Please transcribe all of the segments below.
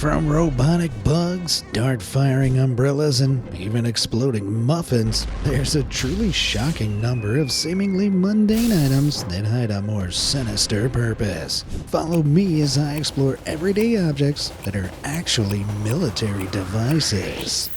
From robotic bugs, dart-firing umbrellas, and even exploding muffins, there's a truly shocking number of seemingly mundane items that hide a more sinister purpose. Follow me as I explore everyday objects that are actually military devices.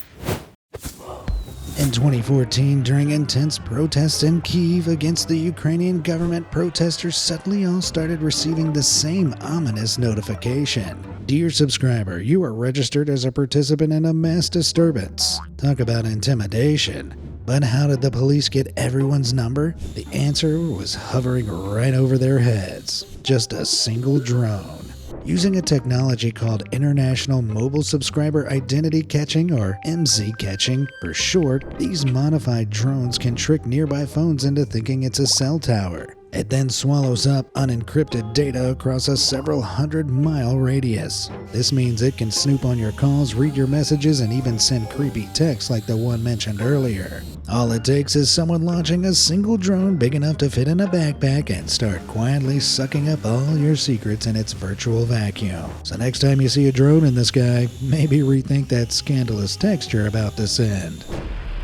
In 2014, during intense protests in Kyiv against the Ukrainian government, protesters suddenly all started receiving the same ominous notification. Dear subscriber, you are registered as a participant in a mass disturbance. Talk about intimidation. But how did the police get everyone's number? The answer was hovering right over their heads. Just a single drone. Using a technology called International Mobile Subscriber Identity Catching, or MC catching for short, these modified drones can trick nearby phones into thinking it's a cell tower. It then swallows up unencrypted data across a several hundred-mile radius. This means it can snoop on your calls, read your messages, and even send creepy texts like the one mentioned earlier. All it takes is someone launching a single drone big enough to fit in a backpack and start quietly sucking up all your secrets in its virtual vacuum. So next time you see a drone in the sky, maybe rethink that scandalous text you're about to send.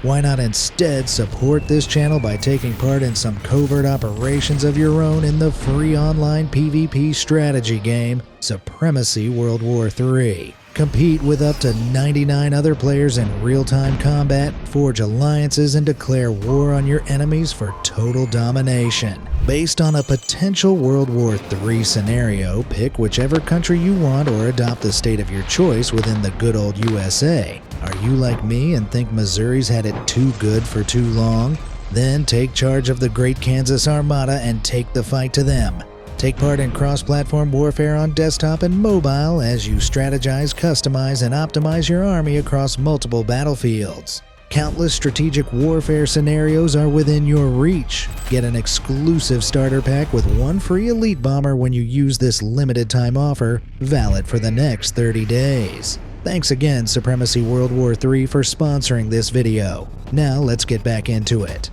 Why not instead support this channel by taking part in some covert operations of your own in the free online PvP strategy game, Supremacy World War III. Compete with up to 99 other players in real-time combat, forge alliances, and declare war on your enemies for total domination. Based on a potential World War III scenario, pick whichever country you want or adopt the state of your choice within the good old USA. Are you like me and think Missouri's had it too good for too long? Then take charge of the Great Kansas Armada and take the fight to them. Take part in cross-platform warfare on desktop and mobile as you strategize, customize, and optimize your army across multiple battlefields. Countless strategic warfare scenarios are within your reach. Get an exclusive starter pack with one free elite bomber when you use this limited time offer, valid for the next 30 days. Thanks again, Supremacy World War III, for sponsoring this video. Now let's get back into it.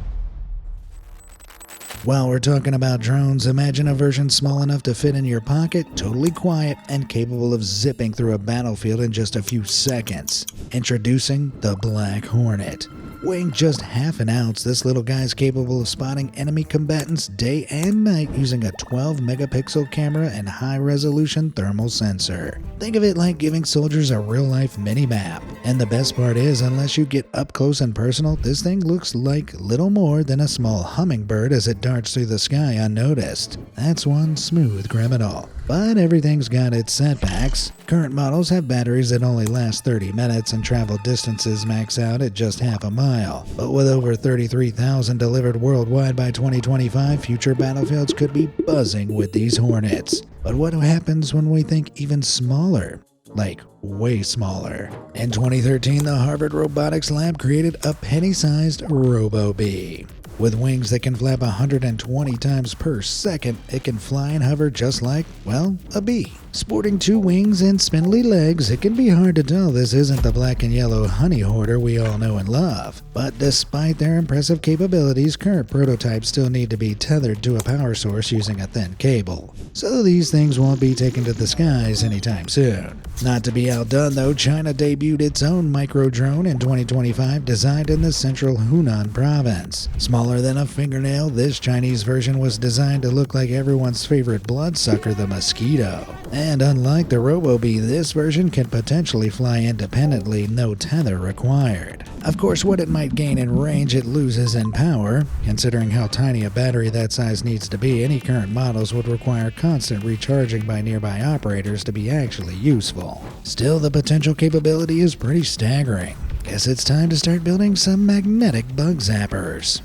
While we're talking about drones, imagine a version small enough to fit in your pocket, totally quiet, and capable of zipping through a battlefield in just a few seconds. Introducing the Black Hornet. Weighing just half an ounce, this little guy is capable of spotting enemy combatants day and night using a 12-megapixel camera and high-resolution thermal sensor. Think of it like giving soldiers a real-life mini-map. And the best part is, unless you get up close and personal, this thing looks like little more than a small hummingbird as it darts through the sky unnoticed. That's one smooth criminal. But everything's got its setbacks. Current models have batteries that only last 30 minutes and travel distances max out at just half a mile. But with over 33,000 delivered worldwide by 2025, future battlefields could be buzzing with these Hornets. But what happens when we think even smaller? Like, way smaller. In 2013, the Harvard Robotics Lab created a penny-sized Robo-Bee. With wings that can flap 120 times per second, it can fly and hover just like, well, a bee. Sporting two wings and spindly legs, it can be hard to tell this isn't the black and yellow honey hoarder we all know and love. But despite their impressive capabilities, current prototypes still need to be tethered to a power source using a thin cable. So these things won't be taken to the skies anytime soon. Not to be outdone though, China debuted its own micro-drone in 2025 designed in the central Hunan province. Smaller than a fingernail, this Chinese version was designed to look like everyone's favorite bloodsucker, the mosquito. And unlike the Robo-Bee, this version can potentially fly independently, no tether required. Of course, what it might gain in range, it loses in power. Considering how tiny a battery that size needs to be, any current models would require constant recharging by nearby operators to be actually useful. Still, the potential capability is pretty staggering. Guess it's time to start building some magnetic bug zappers.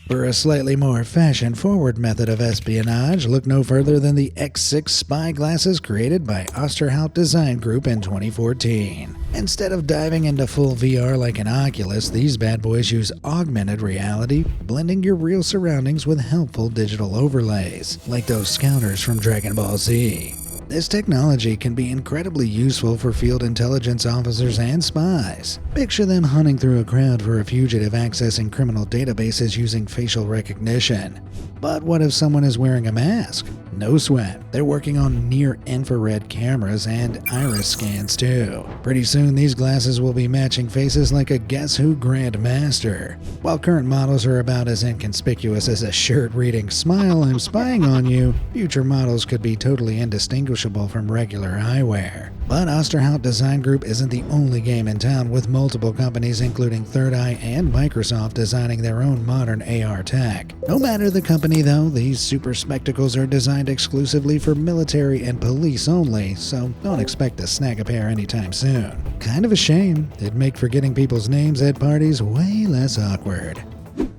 For a slightly more fashion-forward method of espionage, look no further than the X6 spy glasses created by Osterhout Design Group in 2014. Instead of diving into full VR like an Oculus, these bad boys use augmented reality, blending your real surroundings with helpful digital overlays, like those scouters from Dragon Ball Z. This technology can be incredibly useful for field intelligence officers and spies. Picture them hunting through a crowd for a fugitive accessing criminal databases using facial recognition. But what if someone is wearing a mask? No sweat. They're working on near-infrared cameras and iris scans too. Pretty soon these glasses will be matching faces like a Guess Who Grandmaster. While current models are about as inconspicuous as a shirt reading "Smile, I'm spying on you," future models could be totally indistinguishable from regular eyewear. But Osterhout Design Group isn't the only game in town, with multiple companies including Third Eye and Microsoft designing their own modern AR tech. No matter the company though, these super spectacles are designed exclusively for military and police only, so don't expect to snag a pair anytime soon. Kind of a shame. It'd make forgetting people's names at parties way less awkward.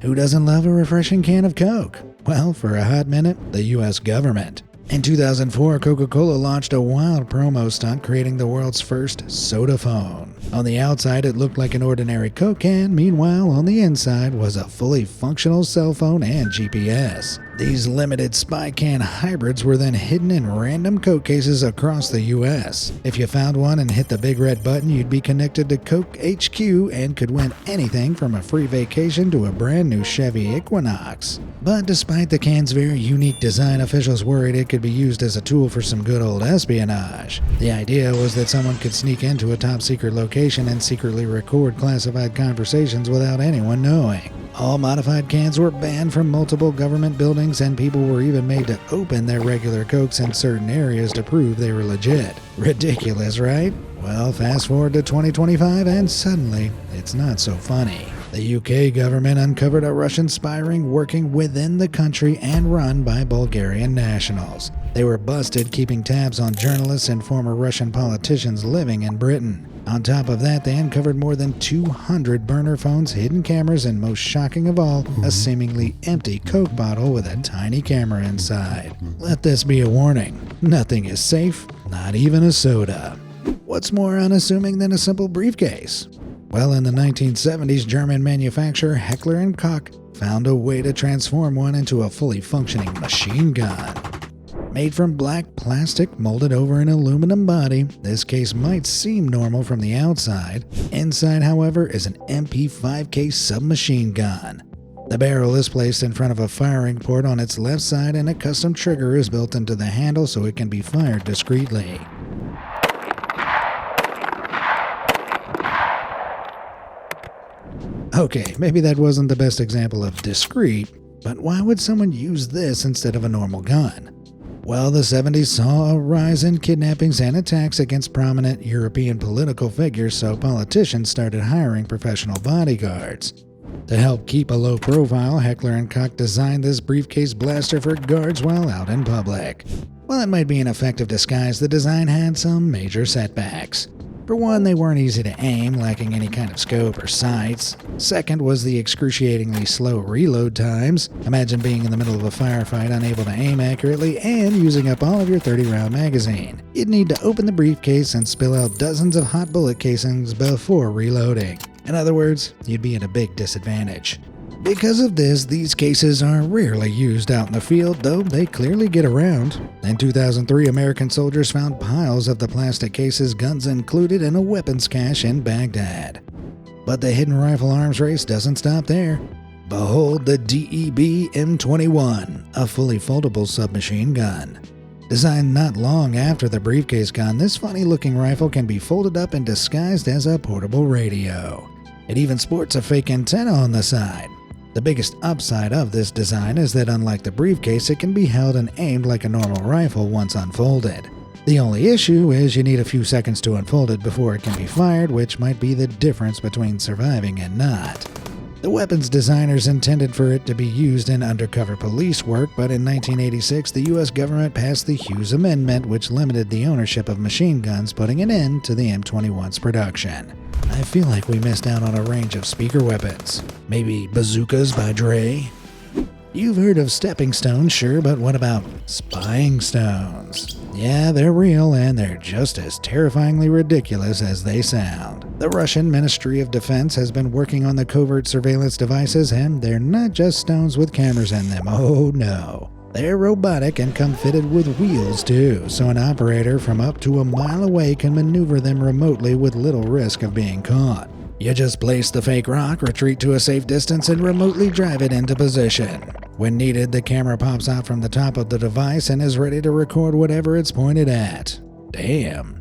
Who doesn't love a refreshing can of Coke? Well, for a hot minute, the US government. In 2004, Coca-Cola launched a wild promo stunt creating the world's first soda phone. On the outside, it looked like an ordinary Coke can. Meanwhile, on the inside was a fully functional cell phone and GPS. These limited spy can hybrids were then hidden in random Coke cases across the US. If you found one and hit the big red button, you'd be connected to Coke HQ and could win anything from a free vacation to a brand new Chevy Equinox. But despite the can's very unique design, officials worried it could be used as a tool for some good old espionage. The idea was that someone could sneak into a top-secret location and secretly record classified conversations without anyone knowing. All modified cans were banned from multiple government buildings, and people were even made to open their regular Cokes in certain areas to prove they were legit. Ridiculous, right? Well, fast forward to 2025 and suddenly, it's not so funny. The UK government uncovered a Russian spy ring working within the country and run by Bulgarian nationals. They were busted keeping tabs on journalists and former Russian politicians living in Britain. On top of that, they uncovered more than 200 burner phones, hidden cameras, and most shocking of all, a seemingly empty Coke bottle with a tiny camera inside. Let this be a warning. Nothing is safe, not even a soda. What's more unassuming than a simple briefcase? Well, in the 1970s, German manufacturer Heckler & Koch found a way to transform one into a fully functioning machine gun. Made from black plastic molded over an aluminum body, this case might seem normal from the outside. Inside, however, is an MP5K submachine gun. The barrel is placed in front of a firing port on its left side, and a custom trigger is built into the handle so it can be fired discreetly. Okay, maybe that wasn't the best example of discreet, but why would someone use this instead of a normal gun? Well, the 70s saw a rise in kidnappings and attacks against prominent European political figures, so politicians started hiring professional bodyguards. To help keep a low profile, Heckler & Koch designed this briefcase blaster for guards while out in public. While it might be an effective disguise, the design had some major setbacks. For one, they weren't easy to aim, lacking any kind of scope or sights. Second was the excruciatingly slow reload times. Imagine being in the middle of a firefight, unable to aim accurately, and using up all of your 30-round magazine. You'd need to open the briefcase and spill out dozens of hot bullet casings before reloading. In other words, you'd be at a big disadvantage. Because of this, these cases are rarely used out in the field, though they clearly get around. In 2003, American soldiers found piles of the plastic cases, guns included, in a weapons cache in Baghdad. But the hidden rifle arms race doesn't stop there. Behold the DEB M21, a fully foldable submachine gun. Designed not long after the briefcase gun, this funny-looking rifle can be folded up and disguised as a portable radio. It even sports a fake antenna on the side. The biggest upside of this design is that unlike the briefcase, it can be held and aimed like a normal rifle once unfolded. The only issue is you need a few seconds to unfold it before it can be fired, which might be the difference between surviving and not. The weapons designers intended for it to be used in undercover police work, but in 1986 the US government passed the Hughes Amendment, which limited the ownership of machine guns, putting an end to the M21's production. I feel like we missed out on a range of speaker weapons. Maybe bazookas by Dre? You've heard of stepping stones, sure, but what about spying stones? Yeah, they're real, and they're just as terrifyingly ridiculous as they sound. The Russian Ministry of Defense has been working on the covert surveillance devices, and they're not just stones with cameras in them, oh no. They're robotic and come fitted with wheels too, so an operator from up to a mile away can maneuver them remotely with little risk of being caught. You just place the fake rock, retreat to a safe distance, and remotely drive it into position. When needed, the camera pops out from the top of the device and is ready to record whatever it's pointed at. Damn.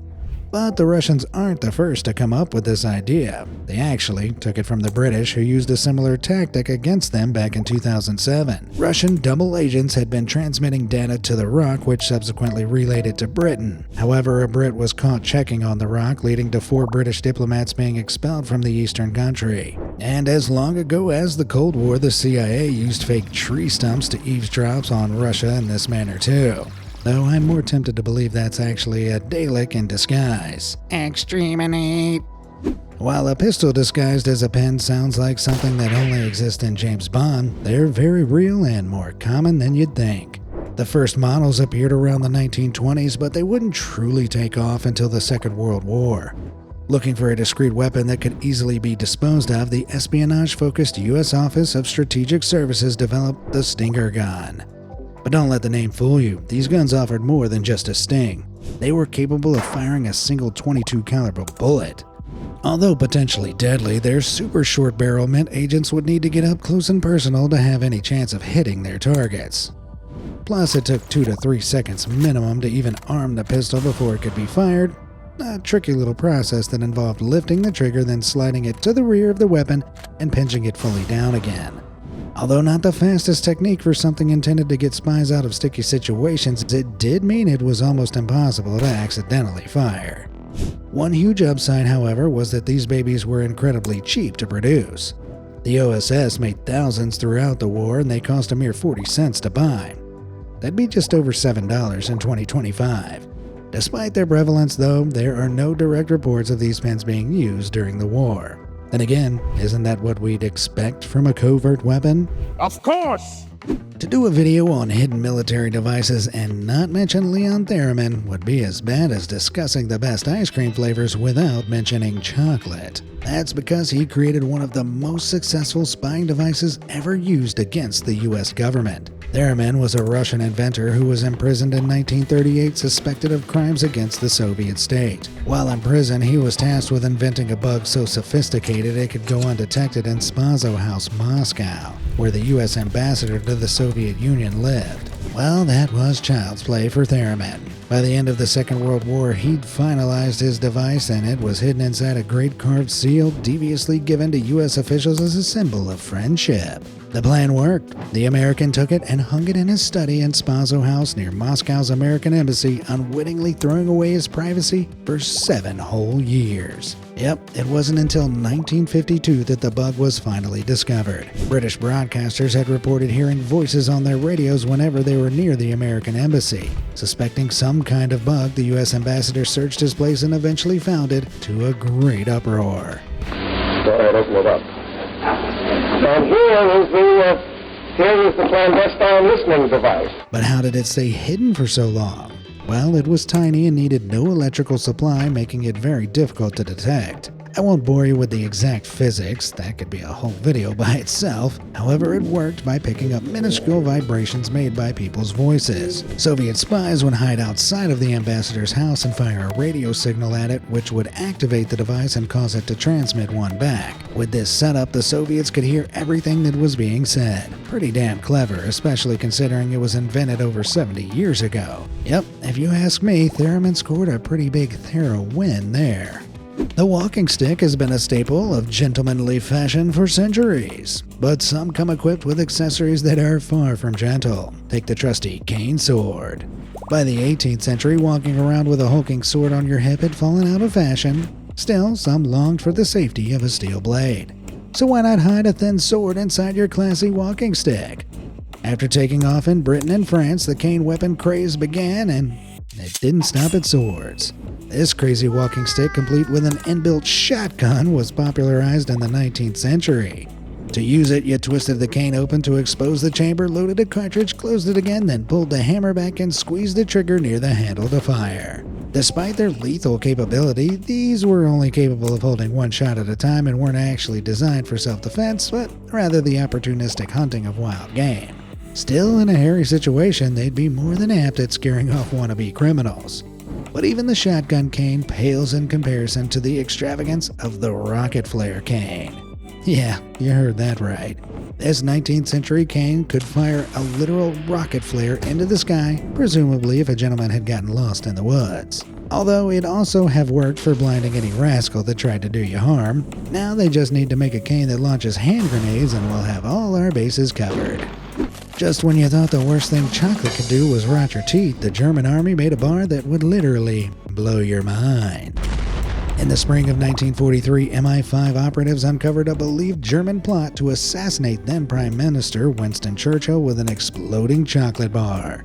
But the Russians aren't the first to come up with this idea. They actually took it from the British, who used a similar tactic against them back in 2007. Russian double agents had been transmitting data to the rock, which subsequently relayed it to Britain. However, a Brit was caught checking on the rock, leading to 4 British diplomats being expelled from the eastern country. And as long ago as the Cold War, the CIA used fake tree stumps to eavesdrop on Russia in this manner too. Though I'm more tempted to believe that's actually a Dalek in disguise. Exterminate! While a pistol disguised as a pen sounds like something that only exists in James Bond, they're very real and more common than you'd think. The first models appeared around the 1920s, but they wouldn't truly take off until the Second World War. Looking for a discreet weapon that could easily be disposed of, the espionage-focused U.S. Office of Strategic Services developed the Stinger gun. But don't let the name fool you. These guns offered more than just a sting. They were capable of firing a single .22 caliber bullet. Although potentially deadly, their super short barrel meant agents would need to get up close and personal to have any chance of hitting their targets. Plus, it took 2 to 3 seconds minimum to even arm the pistol before it could be fired. A tricky little process that involved lifting the trigger, then sliding it to the rear of the weapon and pinching it fully down again. Although not the fastest technique for something intended to get spies out of sticky situations, it did mean it was almost impossible to accidentally fire. One huge upside, however, was that these babies were incredibly cheap to produce. The OSS made thousands throughout the war, and they cost a mere 40 cents to buy. That'd be just over $7 in 2025. Despite their prevalence, though, there are no direct reports of these pens being used during the war. Then again, isn't that what we'd expect from a covert weapon? Of course! To do a video on hidden military devices and not mention Leon Theremin would be as bad as discussing the best ice cream flavors without mentioning chocolate. That's because he created one of the most successful spying devices ever used against the US government. Theremin was a Russian inventor who was imprisoned in 1938 suspected of crimes against the Soviet state. While in prison, he was tasked with inventing a bug so sophisticated it could go undetected in Spazo House, Moscow, where the US ambassador to the Soviet Union lived. Well, that was child's play for Theremin. By the end of the Second World War, he'd finalized his device, and it was hidden inside a great carved seal deviously given to US officials as a symbol of friendship. The plan worked. The American took it and hung it in his study in Spazo House near Moscow's American embassy, unwittingly throwing away his privacy for 7 whole years. Yep, it wasn't until 1952 that the bug was finally discovered. British broadcasters had reported hearing voices on their radios whenever they were near the American embassy. Suspecting some kind of bug, the U.S. ambassador searched his place and eventually found it, to a great uproar. Go ahead, open it up. And here is the clandestine listening device. But how did it stay hidden for so long? Well, it was tiny and needed no electrical supply, making it very difficult to detect. I won't bore you with the exact physics, that could be a whole video by itself. However, it worked by picking up minuscule vibrations made by people's voices. Soviet spies would hide outside of the ambassador's house and fire a radio signal at it, which would activate the device and cause it to transmit one back. With this setup, the Soviets could hear everything that was being said. Pretty damn clever, especially considering it was invented over 70 years ago. Yep, if you ask me, Theremin scored a pretty big thorough win there. The walking stick has been a staple of gentlemanly fashion for centuries, but some come equipped with accessories that are far from gentle. Take the trusty cane sword. By the 18th century, walking around with a hulking sword on your hip had fallen out of fashion. Still, some longed for the safety of a steel blade. So why not hide a thin sword inside your classy walking stick? After taking off in Britain and France, the cane weapon craze began, and it didn't stop at swords. This crazy walking stick, complete with an inbuilt shotgun, was popularized in the 19th century. To use it, you twisted the cane open to expose the chamber, loaded a cartridge, closed it again, then pulled the hammer back and squeezed the trigger near the handle to fire. Despite their lethal capability, these were only capable of holding one shot at a time and weren't actually designed for self-defense, but rather the opportunistic hunting of wild game. Still, in a hairy situation, they'd be more than apt at scaring off wannabe criminals. But even the shotgun cane pales in comparison to the extravagance of the rocket flare cane. Yeah, you heard that right. This 19th century cane could fire a literal rocket flare into the sky, presumably if a gentleman had gotten lost in the woods. Although it'd also have worked for blinding any rascal that tried to do you harm. Now they just need to make a cane that launches hand grenades and we'll have all our bases covered. Just when you thought the worst thing chocolate could do was rot your teeth, the German army made a bar that would literally blow your mind. In the spring of 1943, MI5 operatives uncovered a believed German plot to assassinate then Prime Minister Winston Churchill with an exploding chocolate bar.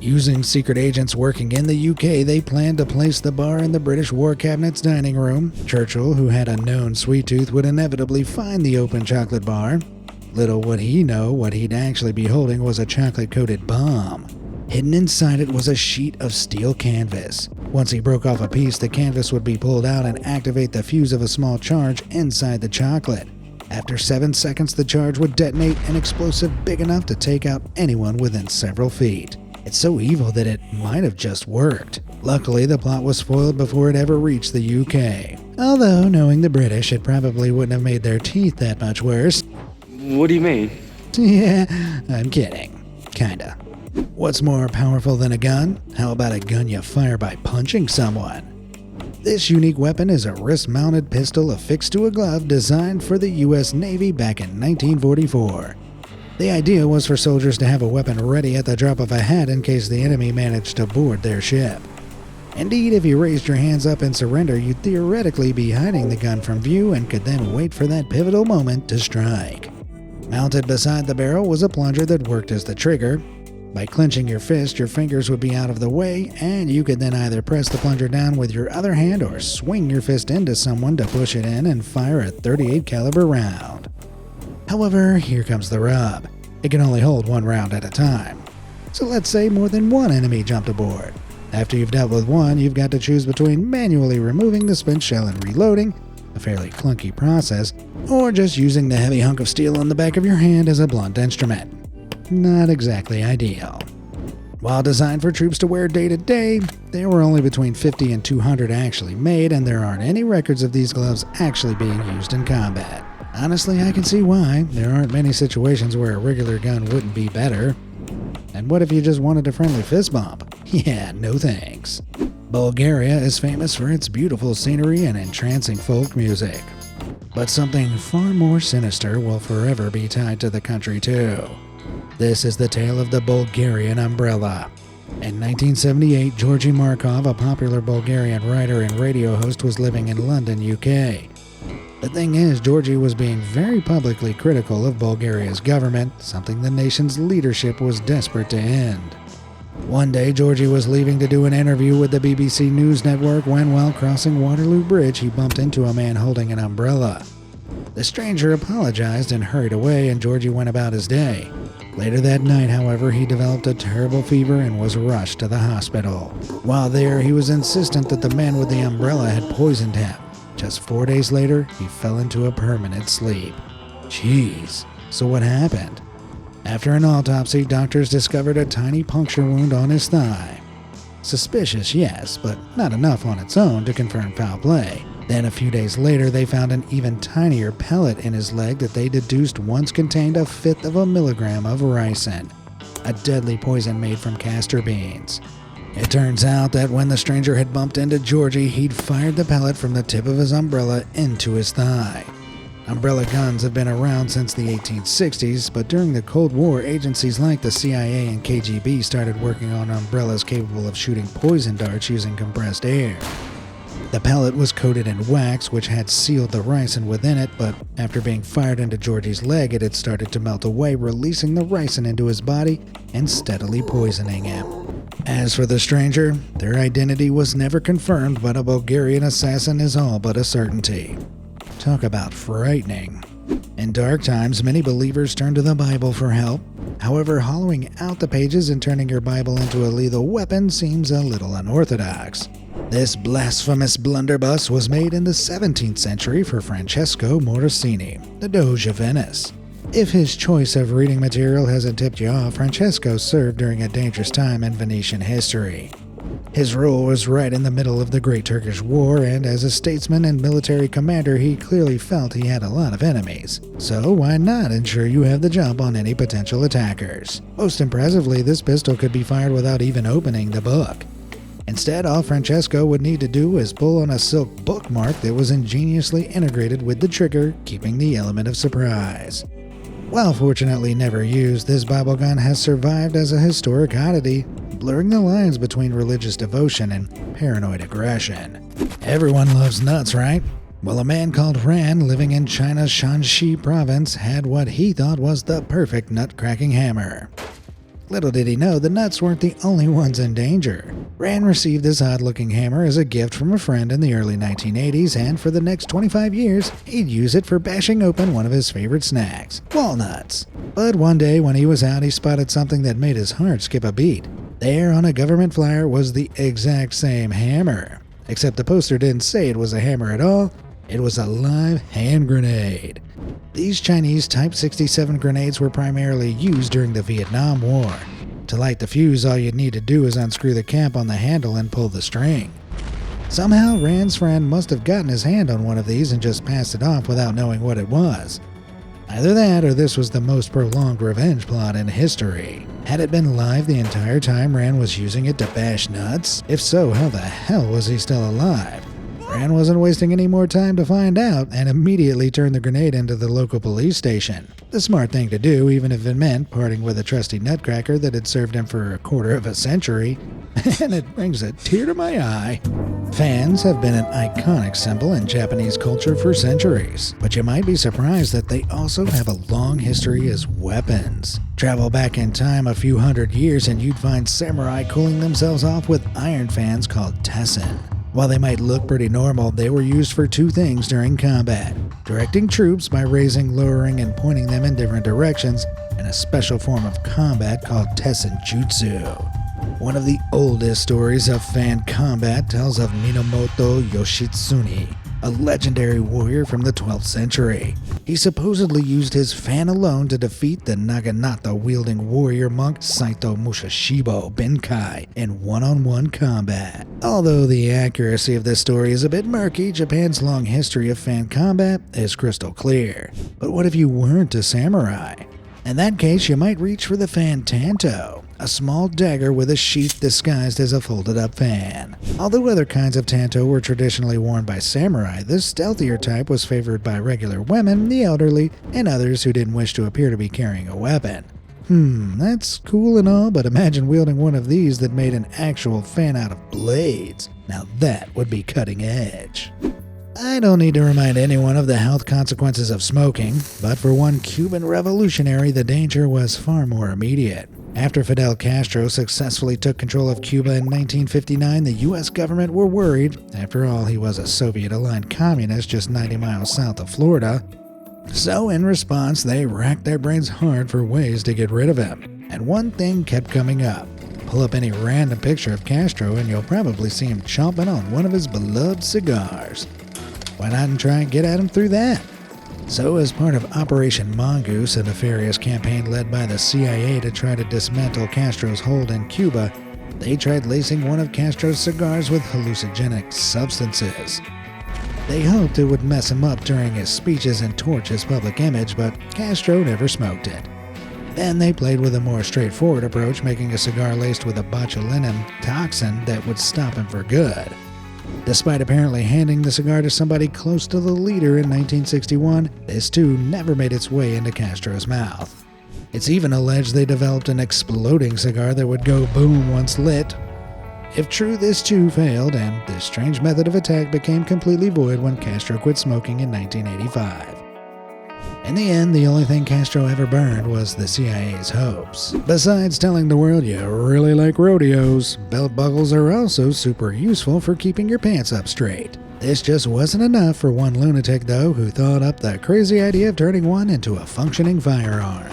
Using secret agents working in the UK, they planned to place the bar in the British War Cabinet's dining room. Churchill, who had a known sweet tooth, would inevitably find the open chocolate bar. Little would he know what he'd actually be holding was a chocolate-coated bomb. Hidden inside it was a sheet of steel canvas. Once he broke off a piece, the canvas would be pulled out and activate the fuse of a small charge inside the chocolate. After 7 seconds, the charge would detonate an explosive big enough to take out anyone within several feet. It's so evil that it might have just worked. Luckily, the plot was foiled before it ever reached the UK. Although, knowing the British, it probably wouldn't have made their teeth that much worse. What do you mean? Yeah, I'm kidding. Kinda. What's more powerful than a gun? How about a gun you fire by punching someone? This unique weapon is a wrist-mounted pistol affixed to a glove designed for the U.S. Navy back in 1944. The idea was for soldiers to have a weapon ready at the drop of a hat in case the enemy managed to board their ship. Indeed, if you raised your hands up in surrender, you'd theoretically be hiding the gun from view and could then wait for that pivotal moment to strike. Mounted beside the barrel was a plunger that worked as the trigger. By clenching your fist, your fingers would be out of the way, and you could then either press the plunger down with your other hand or swing your fist into someone to push it in and fire a .38 caliber round. However, here comes the rub. It can only hold one round at a time. So let's say more than one enemy jumped aboard. After you've dealt with one, you've got to choose between manually removing the spent shell and reloading, a fairly clunky process, or just using the heavy hunk of steel on the back of your hand as a blunt instrument. Not exactly ideal. While designed for troops to wear day to day, there were only between 50 and 200 actually made, and there aren't any records of these gloves actually being used in combat. Honestly, I can see why. There aren't many situations where a regular gun wouldn't be better. And what if you just wanted a friendly fist bump? Yeah, no thanks. Bulgaria is famous for its beautiful scenery and entrancing folk music. But something far more sinister will forever be tied to the country too. This is the tale of the Bulgarian umbrella. In 1978, Georgy Markov, a popular Bulgarian writer and radio host, was living in London, UK. The thing is, Georgy was being very publicly critical of Bulgaria's government, something the nation's leadership was desperate to end. One day, Georgy was leaving to do an interview with the BBC News Network when, while crossing Waterloo Bridge, he bumped into a man holding an umbrella. The stranger apologized and hurried away, and Georgy went about his day. Later that night, however, he developed a terrible fever and was rushed to the hospital. While there, he was insistent that the man with the umbrella had poisoned him. Just 4 days later, he fell into a permanent sleep. Jeez, so what happened? After an autopsy, doctors discovered a tiny puncture wound on his thigh. Suspicious, yes, but not enough on its own to confirm foul play. Then a few days later, they found an even tinier pellet in his leg that they deduced once contained 1/5 of a milligram of ricin, a deadly poison made from castor beans. It turns out that when the stranger had bumped into Georgy, he'd fired the pellet from the tip of his umbrella into his thigh. Umbrella guns have been around since the 1860s, but during the Cold War, agencies like the CIA and KGB started working on umbrellas capable of shooting poison darts using compressed air. The pellet was coated in wax, which had sealed the ricin within it, but after being fired into Georgy's leg, it had started to melt away, releasing the ricin into his body and steadily poisoning him. As for the stranger, their identity was never confirmed, but a Bulgarian assassin is all but a certainty. Talk about frightening. In dark times, many believers turn to the Bible for help. However, hollowing out the pages and turning your Bible into a lethal weapon seems a little unorthodox. This blasphemous blunderbuss was made in the 17th century for Francesco Morosini, the Doge of Venice. If his choice of reading material hasn't tipped you off, Francesco served during a dangerous time in Venetian history. His rule was right in the middle of the Great Turkish War, and as a statesman and military commander, he clearly felt he had a lot of enemies. So why not ensure you have the jump on any potential attackers? Most impressively, this pistol could be fired without even opening the book. Instead, all Francesco would need to do was pull on a silk bookmark that was ingeniously integrated with the trigger, keeping the element of surprise. While fortunately never used, this Bible gun has survived as a historic oddity, blurring the lines between religious devotion and paranoid aggression. Everyone loves nuts, right? Well, a man called Ran, living in China's Shanxi province, had what he thought was the perfect nut-cracking hammer. Little did he know the nuts weren't the only ones in danger. Ran received this odd-looking hammer as a gift from a friend in the early 1980s, and for the next 25 years, he'd use it for bashing open one of his favorite snacks, walnuts. But one day when he was out, he spotted something that made his heart skip a beat. There on a government flyer was the exact same hammer, except the poster didn't say it was a hammer at all. It was a live hand grenade. These Chinese Type 67 grenades were primarily used during the Vietnam War. To light the fuse, all you'd need to do is unscrew the cap on the handle and pull the string. Somehow, Rand's friend must have gotten his hand on one of these and just passed it off without knowing what it was. Either that, or this was the most prolonged revenge plot in history. Had it been live the entire time Rand was using it to bash nuts? If so, how the hell was he still alive? Rand wasn't wasting any more time to find out, and immediately turned the grenade into the local police station. The smart thing to do, even if it meant parting with a trusty nutcracker that had served him for a quarter of a century. And it brings a tear to my eye. Fans have been an iconic symbol in Japanese culture for centuries, but you might be surprised that they also have a long history as weapons. Travel back in time a few hundred years and you'd find samurai cooling themselves off with iron fans called tessen. While they might look pretty normal, they were used for two things during combat: directing troops by raising, lowering, and pointing them in different directions, and a special form of combat called tessen jutsu. One of the oldest stories of fan combat tells of Minamoto Yoshitsune, a legendary warrior from the 12th century. He supposedly used his fan alone to defeat the Naginata-wielding warrior monk Saito Mushashibo Benkai in one-on-one combat. Although the accuracy of this story is a bit murky, Japan's long history of fan combat is crystal clear. But what if you weren't a samurai? In that case, you might reach for the fan tanto, a small dagger with a sheath disguised as a folded-up fan. Although other kinds of tanto were traditionally worn by samurai, this stealthier type was favored by regular women, the elderly, and others who didn't wish to appear to be carrying a weapon. That's cool and all, but imagine wielding one of these that made an actual fan out of blades. Now that would be cutting edge. I don't need to remind anyone of the health consequences of smoking, but for one Cuban revolutionary, the danger was far more immediate. After Fidel Castro successfully took control of Cuba in 1959, the U.S. government were worried. After all, he was a Soviet-aligned communist just 90 miles south of Florida. So in response, they racked their brains hard for ways to get rid of him. And one thing kept coming up. Pull up any random picture of Castro and you'll probably see him chomping on one of his beloved cigars. Why not try and get at him through that? So as part of Operation Mongoose, a nefarious campaign led by the CIA to try to dismantle Castro's hold in Cuba, they tried lacing one of Castro's cigars with hallucinogenic substances. They hoped it would mess him up during his speeches and torch his public image, but Castro never smoked it. Then they played with a more straightforward approach, making a cigar laced with a botulinum toxin that would stop him for good. Despite apparently handing the cigar to somebody close to the leader in 1961, this too never made its way into Castro's mouth. It's even alleged they developed an exploding cigar that would go boom once lit. If true, this too failed, and this strange method of attack became completely void when Castro quit smoking in 1985. In the end, the only thing Castro ever burned was the CIA's hopes. Besides telling the world you really like rodeos, belt buckles are also super useful for keeping your pants up straight. This just wasn't enough for one lunatic, though, who thought up the crazy idea of turning one into a functioning firearm.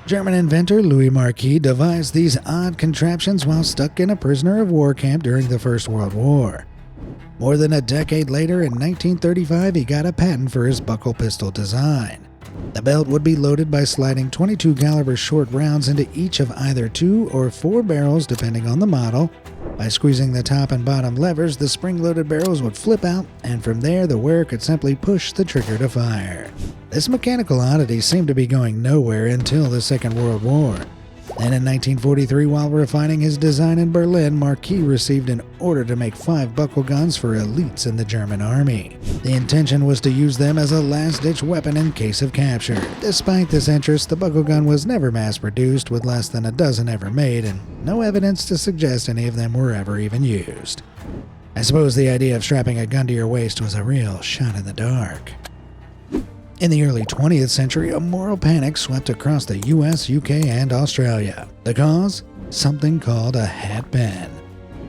German inventor Louis Marquis devised these odd contraptions while stuck in a prisoner of war camp during the First World War. More than a decade later, in 1935, he got a patent for his buckle pistol design. The belt would be loaded by sliding 22 caliber short rounds into each of either 2 or 4 barrels depending on the model. By squeezing the top and bottom levers, the spring-loaded barrels would flip out, and from there the wearer could simply push the trigger to fire. This mechanical oddity seemed to be going nowhere until the Second World War. Then in 1943, while refining his design in Berlin, Marquis received an order to make 5 buckle guns for elites in the German army. The intention was to use them as a last-ditch weapon in case of capture. Despite this interest, the buckle gun was never mass-produced, with less than a dozen ever made, and no evidence to suggest any of them were ever even used. I suppose the idea of strapping a gun to your waist was a real shot in the dark. In the early 20th century, a moral panic swept across the US, UK, and Australia. The cause? Something called a hat pin.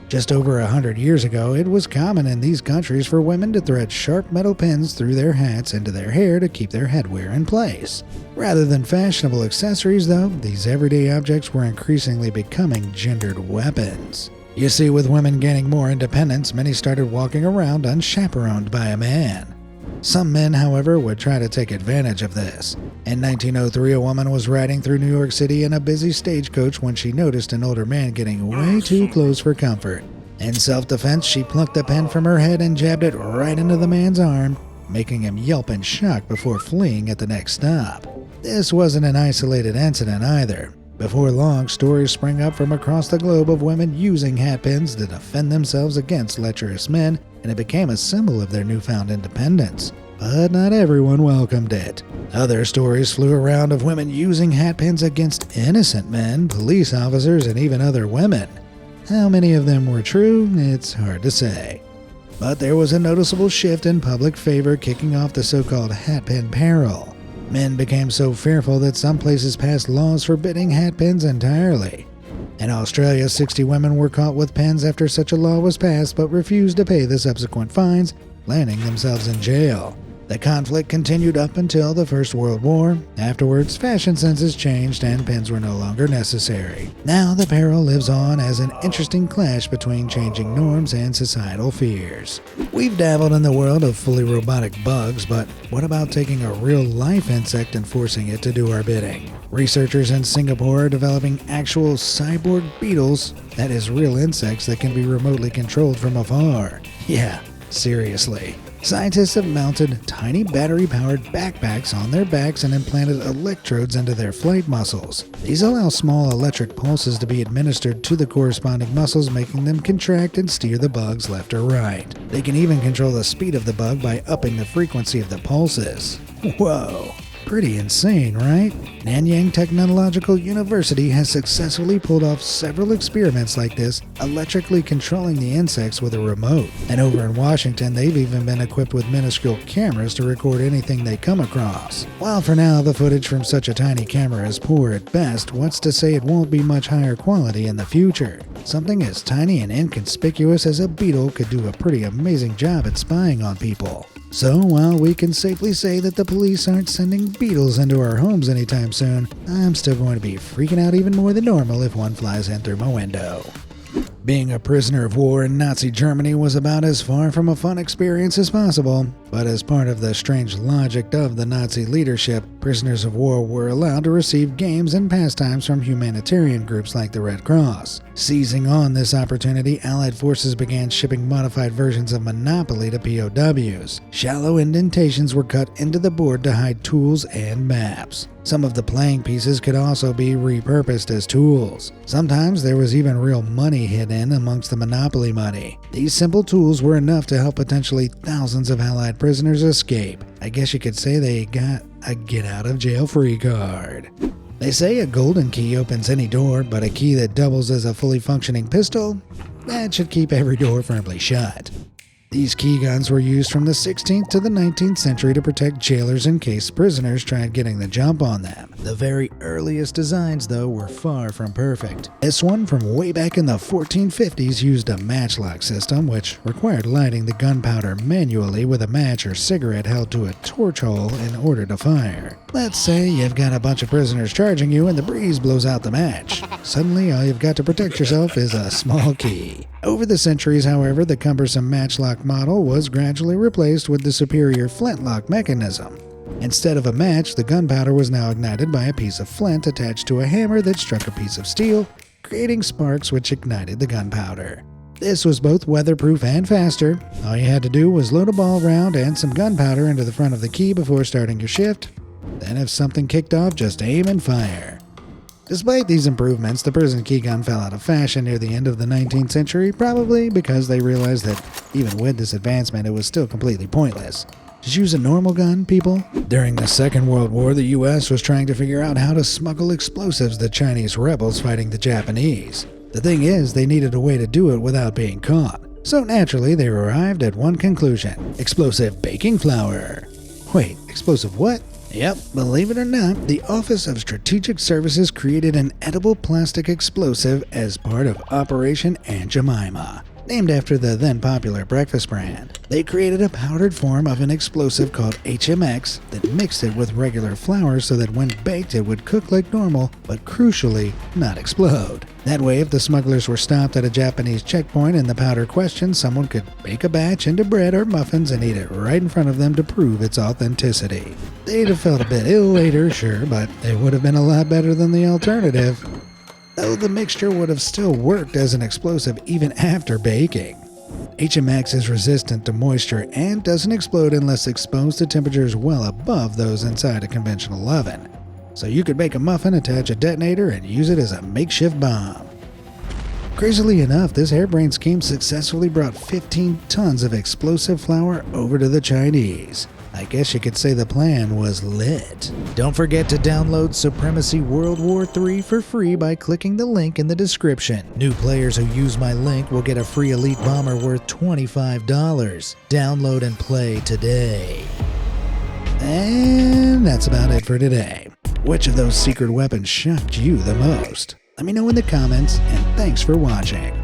Just over 100 years ago, it was common in these countries for women to thread sharp metal pins through their hats into their hair to keep their headwear in place. Rather than fashionable accessories, though, these everyday objects were increasingly becoming gendered weapons. You see, with women gaining more independence, many started walking around unchaperoned by a man. Some men, however, would try to take advantage of this. In 1903, a woman was riding through New York City in a busy stagecoach when she noticed an older man getting way too close for comfort. In self-defense, she plucked the pen from her head and jabbed it right into the man's arm, making him yelp in shock before fleeing at the next stop. This wasn't an isolated incident either. Before long, stories sprang up from across the globe of women using hatpins to defend themselves against lecherous men, and it became a symbol of their newfound independence. But not everyone welcomed it. Other stories flew around of women using hatpins against innocent men, police officers, and even other women. How many of them were true, it's hard to say. But there was a noticeable shift in public favor kicking off the so-called hatpin peril. Men became so fearful that some places passed laws forbidding hatpins entirely. In Australia, 60 women were caught with pins after such a law was passed but refused to pay the subsequent fines, landing themselves in jail. The conflict continued up until the First World War. Afterwards, fashion senses changed and pins were no longer necessary. Now the peril lives on as an interesting clash between changing norms and societal fears. We've dabbled in the world of fully robotic bugs, but what about taking a real-life insect and forcing it to do our bidding? Researchers in Singapore are developing actual cyborg beetles, that is, real insects that can be remotely controlled from afar. Yeah, seriously. Scientists have mounted tiny battery-powered backpacks on their backs and implanted electrodes into their flight muscles. These allow small electric pulses to be administered to the corresponding muscles, making them contract and steer the bugs left or right. They can even control the speed of the bug by upping the frequency of the pulses. Whoa! Pretty insane, right? Nanyang Technological University has successfully pulled off several experiments like this, electrically controlling the insects with a remote. And over in Washington, they've even been equipped with minuscule cameras to record anything they come across. While for now the footage from such a tiny camera is poor at best, what's to say it won't be much higher quality in the future? Something as tiny and inconspicuous as a beetle could do a pretty amazing job at spying on people. So, while we can safely say that the police aren't sending beetles into our homes anytime soon, I'm still going to be freaking out even more than normal if one flies in through my window. Being a prisoner of war in Nazi Germany was about as far from a fun experience as possible, but as part of the strange logic of the Nazi leadership, prisoners of war were allowed to receive games and pastimes from humanitarian groups like the Red Cross. Seizing on this opportunity, Allied forces began shipping modified versions of Monopoly to POWs. Shallow indentations were cut into the board to hide tools and maps. Some of the playing pieces could also be repurposed as tools. Sometimes there was even real money hidden amongst the Monopoly money. These simple tools were enough to help potentially thousands of Allied prisoners escape. I guess you could say they got a get-out-of-jail-free card. They say a golden key opens any door, but a key that doubles as a fully functioning pistol, that should keep every door firmly shut. These key guns were used from the 16th to the 19th century to protect jailers in case prisoners tried getting the jump on them. The very earliest designs, though, were far from perfect. This one from way back in the 1450s used a matchlock system, which required lighting the gunpowder manually with a match or cigarette held to a torch hole in order to fire. Let's say you've got a bunch of prisoners charging you and the breeze blows out the match. Suddenly, all you've got to protect yourself is a small key. Over the centuries, however, the cumbersome matchlock model was gradually replaced with the superior flintlock mechanism. Instead of a match, the gunpowder was now ignited by a piece of flint attached to a hammer that struck a piece of steel, creating sparks which ignited the gunpowder. This was both weatherproof and faster. All you had to do was load a ball round and some gunpowder into the front of the key before starting your shift. Then if something kicked off, just aim and fire. Despite these improvements, the prison key gun fell out of fashion near the end of the 19th century, probably because they realized that even with this advancement, it was still completely pointless. Just use a normal gun, people. During the Second World War, the US was trying to figure out how to smuggle explosives to the Chinese rebels fighting the Japanese. The thing is, they needed a way to do it without being caught. So naturally, they arrived at one conclusion: explosive baking flour. Wait, explosive what? Yep, believe it or not, the Office of Strategic Services created an edible plastic explosive as part of Operation Aunt Jemima, named after the then popular breakfast brand. They created a powdered form of an explosive called HMX that mixed it with regular flour so that when baked it would cook like normal, but crucially, not explode. That way, if the smugglers were stopped at a Japanese checkpoint and the powder questioned, someone could bake a batch into bread or muffins and eat it right in front of them to prove its authenticity. They'd have felt a bit ill later, sure, but it would have been a lot better than the alternative. Though the mixture would have still worked as an explosive even after baking. HMX is resistant to moisture and doesn't explode unless exposed to temperatures well above those inside a conventional oven. So you could bake a muffin, attach a detonator, and use it as a makeshift bomb. Crazily enough, this harebrained scheme successfully brought 15 tons of explosive flour over to the Chinese. I guess you could say the plan was lit. Don't forget to download Supremacy World War III for free by clicking the link in the description. New players who use my link will get a free elite bomber worth $25. Download and play today. And that's about it for today. Which of those secret weapons shocked you the most? Let me know in the comments, and thanks for watching.